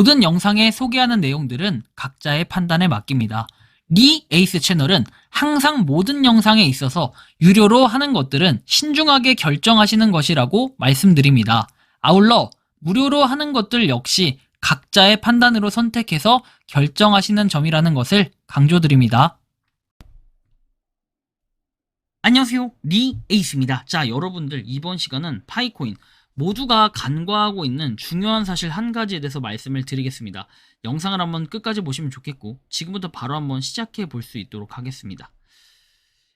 모든 영상에 소개하는 내용들은 각자의 판단에 맡깁니다. 리 에이스 채널은 항상 모든 영상에 있어서 유료로 하는 것들은 신중하게 결정하시는 것이라고 말씀드립니다. 아울러 무료로 하는 것들 역시 각자의 판단으로 선택해서 결정하시는 점이라는 것을 강조드립니다. 안녕하세요, 리 에이스입니다. 자, 여러분들 이번 시간은 파이코인 모두가 간과하고 있는 중요한 사실 한 가지에 대해서 말씀을 드리겠습니다. 영상을 한번 끝까지 보시면 좋겠고 지금부터 바로 한번 시작해 볼 수 있도록 하겠습니다.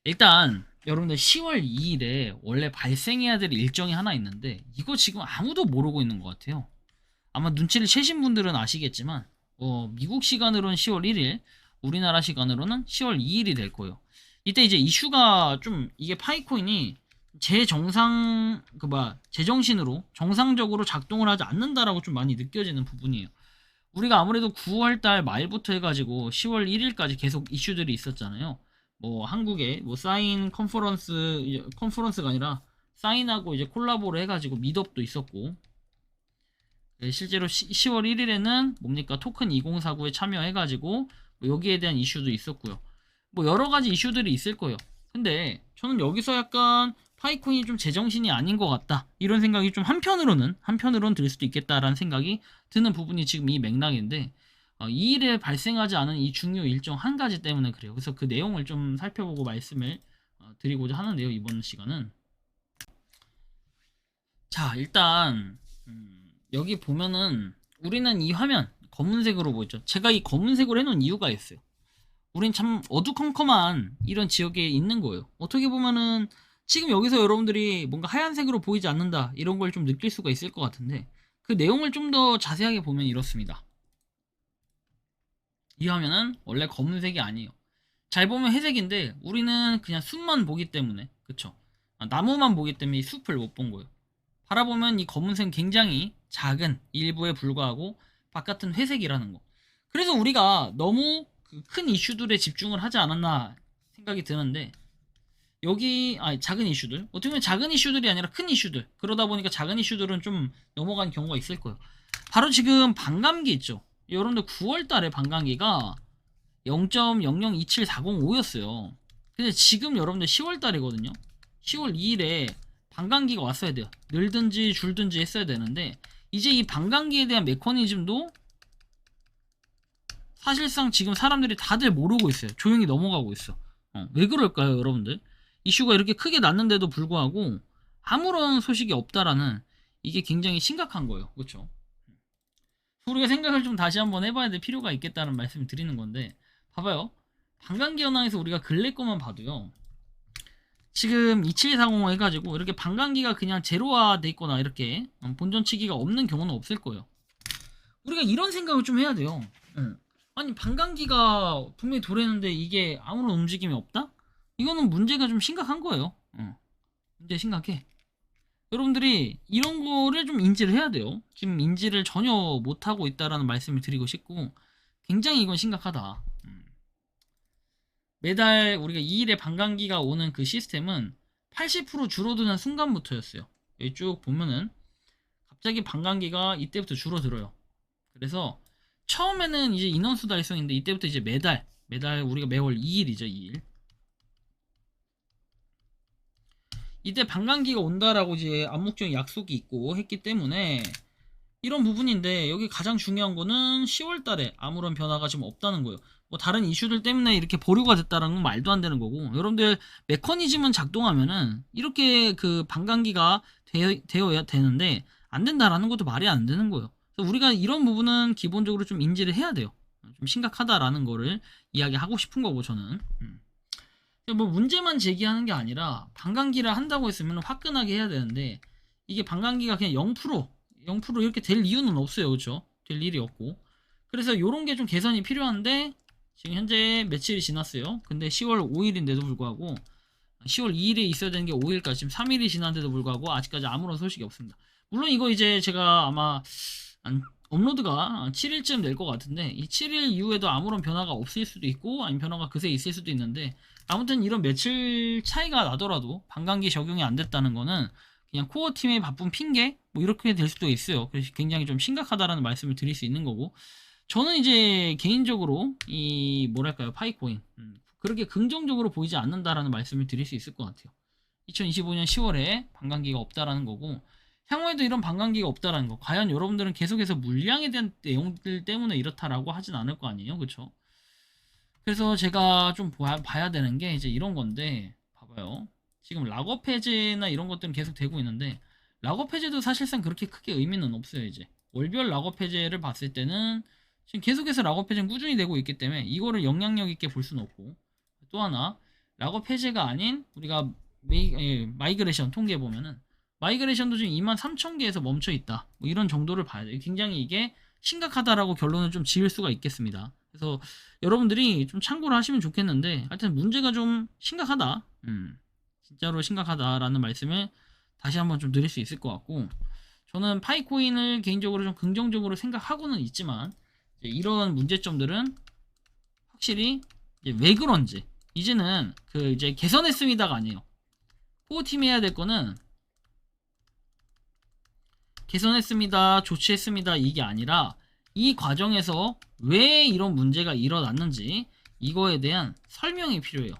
일단 여러분들 10월 2일에 원래 발생해야 될 일정이 하나 있는데 이거 지금 아무도 모르고 있는 것 같아요. 아마 눈치를 채신 분들은 아시겠지만 미국 시간으로는 10월 1일, 우리나라 시간으로는 10월 2일이 될 거예요. 이때 이제 이슈가 좀 이게 파이코인이 제정신으로 정상적으로 작동을 하지 않는다라고 좀 많이 느껴지는 부분이에요. 우리가 아무래도 9월달 말부터 해가지고 10월 1일까지 계속 이슈들이 있었잖아요. 뭐 한국에 뭐 사인 컨퍼런스가 아니라 사인하고 이제 콜라보를 해가지고 미드업도 있었고, 실제로 10월 1일에는 뭡니까 토큰 2049에 참여해가지고 뭐 여기에 대한 이슈도 있었고요. 뭐 여러가지 이슈들이 있을 거예요. 근데 저는 여기서 약간 파이코인이 좀 제정신이 아닌 것 같다 이런 생각이 좀 한편으로는 들 수도 있겠다라는 생각이 드는 부분이 지금 이 맥락인데, 이 일에 발생하지 않은 이 중요 일정 한 가지 때문에 그래요. 그래서 그 내용을 좀 살펴보고 말씀을 드리고자 하는데요, 이번 시간은. 자, 일단 여기 보면은 우리는 이 화면 검은색으로 보이죠. 제가 이 검은색으로 해놓은 이유가 있어요. 우린 참 어두컴컴한 이런 지역에 있는 거예요. 어떻게 보면은 지금 여기서 여러분들이 뭔가 하얀색으로 보이지 않는다 이런 걸 좀 느낄 수가 있을 것 같은데, 그 내용을 좀 더 자세하게 보면 이렇습니다. 이 화면은 원래 검은색이 아니에요. 잘 보면 회색인데 우리는 그냥 숲만 보기 때문에, 그쵸? 나무만 보기 때문에 이 숲을 못 본 거예요. 바라보면 이 검은색 굉장히 작은 일부에 불과하고 바깥은 회색이라는 거. 그래서 우리가 너무 큰 이슈들에 집중을 하지 않았나 생각이 드는데, 여기 작은 이슈들, 어떻게 보면 작은 이슈들이 아니라 큰 이슈들, 그러다 보니까 작은 이슈들은 좀 넘어간 경우가 있을 거예요. 바로 지금 반감기 있죠. 여러분들 9월달에 반감기가 0.002740.5였어요 근데 지금 여러분들 10월달이거든요 10월 2일에 반감기가 왔어야 돼요. 늘든지 줄든지 했어야 되는데, 이제 이 반감기에 대한 메커니즘도 사실상 지금 사람들이 다들 모르고 있어요. 조용히 넘어가고 있어. 왜 그럴까요, 여러분들? 이슈가 이렇게 크게 났는데도 불구하고 아무런 소식이 없다라는, 이게 굉장히 심각한 거예요. 그렇죠? 우리가 생각을 좀 다시 한번 해봐야 될 필요가 있겠다는 말씀을 드리는 건데, 봐봐요. 반감기 현황에서 우리가 근래 거만 봐도요, 지금 2740 해가지고 이렇게 반감기가 그냥 제로화 돼 있거나 이렇게 본전치기가 없는 경우는 없을 거예요. 우리가 이런 생각을 좀 해야 돼요. 아니 반감기가 분명히 도래했는데 이게 아무런 움직임이 없다? 이거는 문제가 좀 심각한 거예요. 문제 심각해. 여러분들이 이런 거를 좀 인지를 해야 돼요. 지금 인지를 전혀 못하고 있다라는 말씀을 드리고 싶고, 굉장히 이건 심각하다. 매달 우리가 2일에 반감기가 오는 그 시스템은 80% 줄어드는 순간부터였어요. 여기 쭉 보면은 갑자기 반감기가 이때부터 줄어들어요. 그래서 처음에는 이제 인원수 달성인데, 이때부터 이제 매달 우리가 매월 2일이죠, 2일. 이때 반감기가 온다라고 이제 암묵적인 약속이 있고 했기 때문에 이런 부분인데, 여기 가장 중요한 거는 10월 달에 아무런 변화가 지금 없다는 거예요. 뭐 다른 이슈들 때문에 이렇게 보류가 됐다라는 건 말도 안 되는 거고, 여러분들 메커니즘은 작동하면은 이렇게 그 반감기가 되어야 되는데 안 된다라는 것도 말이 안 되는 거예요. 그래서 우리가 이런 부분은 기본적으로 좀 인지를 해야 돼요. 좀 심각하다라는 거를 이야기하고 싶은 거고, 저는. 뭐 문제만 제기하는 게 아니라 반감기를 한다고 했으면 화끈하게 해야 되는데, 이게 반감기가 그냥 0% 이렇게 될 이유는 없어요. 그렇죠? 될 일이 없고. 그래서 요런 게 좀 개선이 필요한데, 지금 현재 며칠이 지났어요. 근데 10월 5일인데도 불구하고 10월 2일에 있어야 되는 게 5일까지 지금 3일이 지났는데도 불구하고 아직까지 아무런 소식이 없습니다. 물론 이거 이제 제가 아마 업로드가 7일쯤 될 것 같은데, 이 7일 이후에도 아무런 변화가 없을 수도 있고 아니면 변화가 그새 있을 수도 있는데, 아무튼 이런 며칠 차이가 나더라도 반감기 적용이 안 됐다는 거는 그냥 코어 팀의 바쁜 핑계 뭐 이렇게 될 수도 있어요. 그래서 굉장히 좀 심각하다라는 말씀을 드릴 수 있는 거고, 저는 이제 개인적으로 이 뭐랄까요, 파이코인 그렇게 긍정적으로 보이지 않는다라는 말씀을 드릴 수 있을 것 같아요. 2025년 10월에 반감기가 없다라는 거고, 향후에도 이런 반감기가 없다라는 거, 과연 여러분들은 계속해서 물량에 대한 내용들 때문에 이렇다라고 하진 않을 거 아니에요, 그렇죠? 그래서 제가 좀 봐야 되는 게 이제 이런 건데, 봐봐요. 지금 락업 해제나 이런 것들은 계속 되고 있는데, 락업 해제도 사실상 그렇게 크게 의미는 없어요. 이제 월별 락업 해제를 봤을 때는 지금 계속해서 락업 해제는 꾸준히 되고 있기 때문에 이거를 영향력 있게 볼 수는 없고, 또 하나 락업 해제가 아닌 우리가 마이그레이션 통계 보면은 마이그레이션도 지금 23,000개에서 멈춰 있다, 뭐 이런 정도를 봐야 돼요. 굉장히 이게 심각하다라고 결론을 좀 지을 수가 있겠습니다. 그래서 여러분들이 좀 참고를 하시면 좋겠는데, 하여튼 문제가 좀 심각하다, 진짜로 심각하다라는 말씀을 다시 한번 좀 드릴 수 있을 것 같고, 저는 파이코인을 개인적으로 좀 긍정적으로 생각하고는 있지만, 이제 이런 문제점들은 확실히 이제 왜 그런지 이제는 그 이제 개선했습니다가 아니에요. 코어팀이 해야 될 거는 개선했습니다, 조치했습니다 이게 아니라, 이 과정에서 왜 이런 문제가 일어났는지 이거에 대한 설명이 필요해요.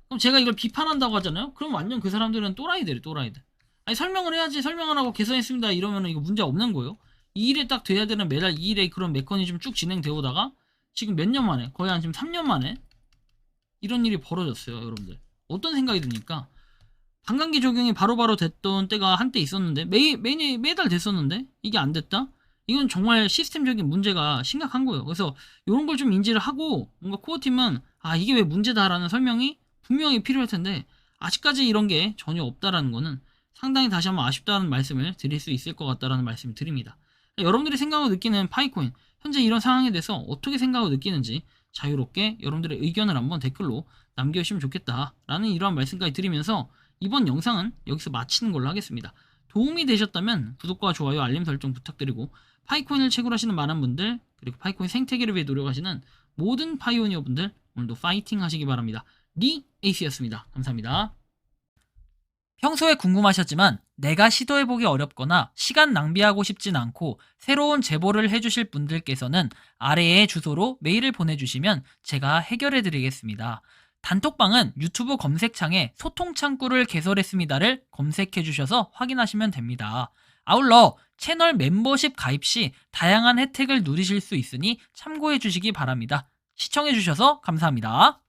그럼 제가 이걸 비판한다고 하잖아요? 그럼 완전 그 사람들은 또라이들이에요, 또라이들. 아니, 설명을 해야지. 설명 안 하고 개선했습니다 이러면 이거 문제 없는 거예요. 이 일에 딱 돼야 되는 매달 2일에 그런 메커니즘 쭉 진행되어 오다가 지금 몇 년 만에, 거의 한 지금 3년 만에 이런 일이 벌어졌어요. 여러분들 어떤 생각이 드니까, 반감기 적용이 바로바로 됐던 때가 한때 있었는데, 매달 됐었는데 이게 안 됐다? 이건 정말 시스템적인 문제가 심각한 거예요. 그래서 이런 걸 좀 인지를 하고, 뭔가 코어팀은 아 이게 왜 문제다라는 설명이 분명히 필요할 텐데, 아직까지 이런 게 전혀 없다라는 거는 상당히 다시 한번 아쉽다는 말씀을 드릴 수 있을 것 같다라는 말씀을 드립니다. 여러분들이 생각하고 느끼는 파이코인, 현재 이런 상황에 대해서 어떻게 생각하고 느끼는지 자유롭게 여러분들의 의견을 한번 댓글로 남겨주시면 좋겠다라는 이러한 말씀까지 드리면서, 이번 영상은 여기서 마치는 걸로 하겠습니다. 도움이 되셨다면 구독과 좋아요, 알림 설정 부탁드리고, 파이코인을 채굴하시는 많은 분들, 그리고 파이코인 생태계를 위해 노력하시는 모든 파이오니어 분들, 오늘도 파이팅 하시기 바랍니다. 리 에이스였습니다. 감사합니다. 평소에 궁금하셨지만 내가 시도해보기 어렵거나 시간 낭비하고 싶진 않고 새로운 제보를 해주실 분들께서는 아래의 주소로 메일을 보내주시면 제가 해결해드리겠습니다. 단톡방은 유튜브 검색창에 소통창구를 개설했습니다를 검색해주셔서 확인하시면 됩니다. 아울러 채널 멤버십 가입 시 다양한 혜택을 누리실 수 있으니 참고해주시기 바랍니다. 시청해주셔서 감사합니다.